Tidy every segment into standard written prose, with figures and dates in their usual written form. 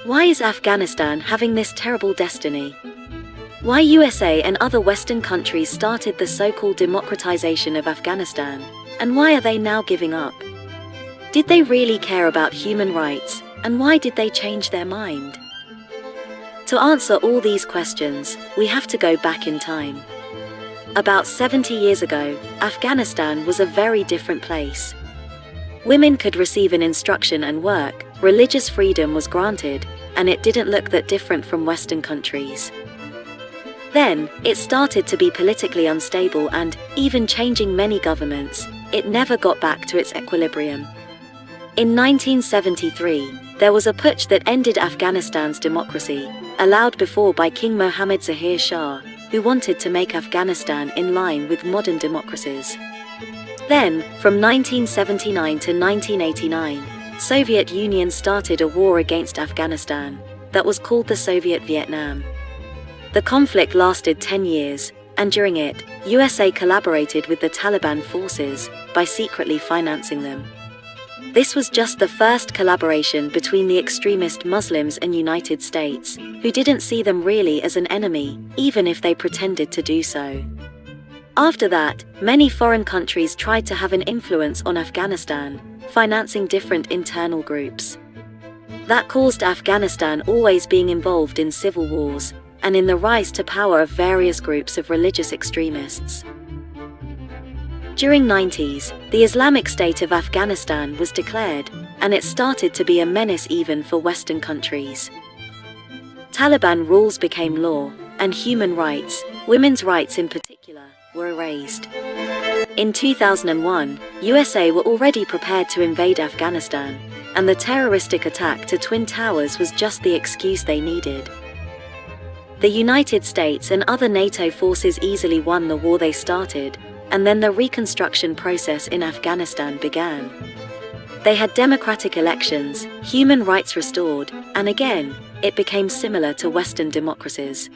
Why is Afghanistan having this terrible destiny? Why USA and other Western countries started the so-called democratization of Afghanistan, and why are they now giving up? Did they really care about human rights, and why did they change their mind? To answer all these questions, we have to go back in time. About 70 years ago, Afghanistan was a very different place. Women could receive an instruction and work, religious freedom was granted, and it didn't look that different from Western countries. Then, it started to be politically unstable and, even changing many governments, it never got back to its equilibrium. In 1973, there was a putsch that ended Afghanistan's democracy, allowed before by King Mohammad Zahir Shah, who wanted to make Afghanistan in line with modern democracies. Then, from 1979 to 1989, Soviet Union started a war against Afghanistan, that was called the Soviet Vietnam. The conflict lasted 10 years, and during it, USA collaborated with the Taliban forces, by secretly financing them. This was just the first collaboration between the extremist Muslims and United States, who didn't see them really as an enemy, even if they pretended to do so. After that, many foreign countries tried to have an influence on Afghanistan, financing different internal groups. That caused Afghanistan always being involved in civil wars, and in the rise to power of various groups of religious extremists. During 90s, the Islamic State of Afghanistan was declared, and it started to be a menace even for Western countries. Taliban rules became law, and human rights, women's rights in particular, were erased. In 2001, USA were already prepared to invade Afghanistan, and the terroristic attack to Twin Towers was just the excuse they needed. The United States and other NATO forces easily won the war they started, and then the reconstruction process in Afghanistan began. They had democratic elections, human rights restored, and again, it became similar to Western democracies.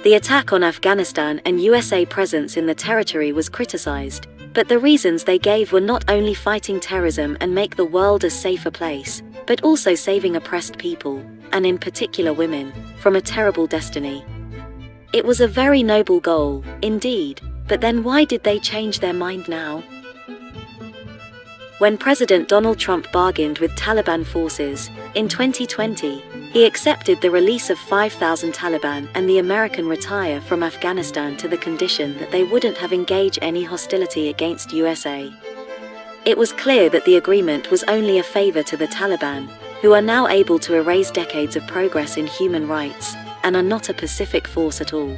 The attack on Afghanistan and USA presence in the territory was criticized, but the reasons they gave were not only fighting terrorism and make the world a safer place, but also saving oppressed people, and in particular women, from a terrible destiny. It was a very noble goal, indeed, but then why did they change their mind now? When President Donald Trump bargained with Taliban forces, in 2020, he accepted the release of 5,000 Taliban and the American retire from Afghanistan to the condition that they wouldn't have engaged any hostility against USA. It was clear that the agreement was only a favor to the Taliban, who are now able to erase decades of progress in human rights, and are not a pacific force at all.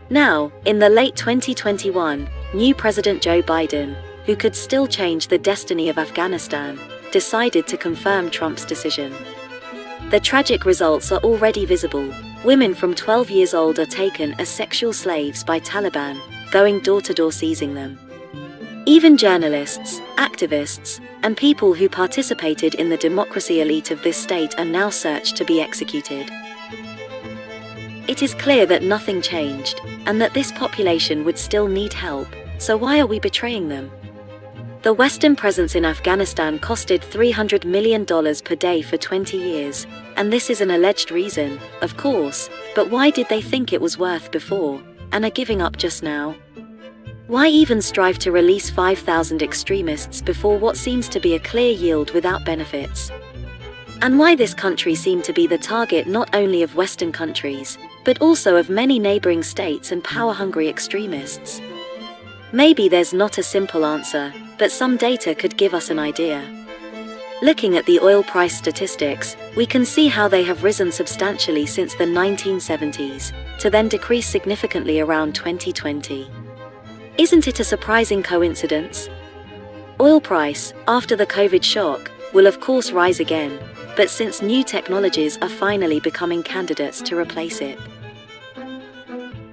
Now, in the late 2021, new President Joe Biden, who could still change the destiny of Afghanistan, decided to confirm Trump's decision. The tragic results are already visible. Women from 12 years old are taken as sexual slaves by Taliban, going door-to-door seizing them. Even journalists, activists, and people who participated in the democracy elite of this state are now searched to be executed. It is clear that nothing changed, and that this population would still need help, so why are we betraying them? The Western presence in Afghanistan costed $300 million per day for 20 years, and this is an alleged reason, of course, but why did they think it was worth before, and are giving up just now? Why even strive to release 5,000 extremists before what seems to be a clear yield without benefits? And why this country seemed to be the target not only of Western countries, but also of many neighboring states and power-hungry extremists? Maybe there's not a simple answer, but some data could give us an idea. Looking at the oil price statistics, we can see how they have risen substantially since the 1970s, to then decrease significantly around 2020. Isn't it a surprising coincidence? Oil price, after the COVID shock, will of course rise again, but since new technologies are finally becoming candidates to replace it,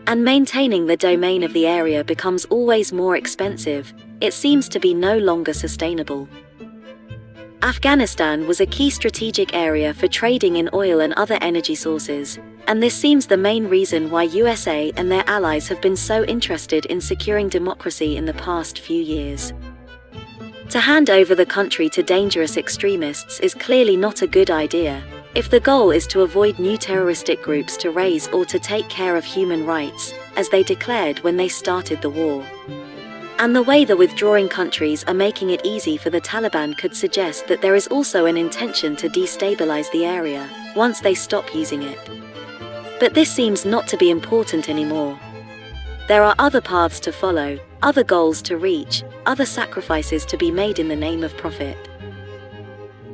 and maintaining the domain of the area becomes always more expensive, it seems to be no longer sustainable. Afghanistan was a key strategic area for trading in oil and other energy sources, and this seems the main reason why USA and their allies have been so interested in securing democracy in the past few years. To hand over the country to dangerous extremists is clearly not a good idea, If the goal is to avoid new terroristic groups to raise or to take care of human rights, as they declared when they started the war. And the way the withdrawing countries are making it easy for the Taliban could suggest that there is also an intention to destabilize the area, once they stop using it. But this seems not to be important anymore. There are other paths to follow, other goals to reach, other sacrifices to be made in the name of profit.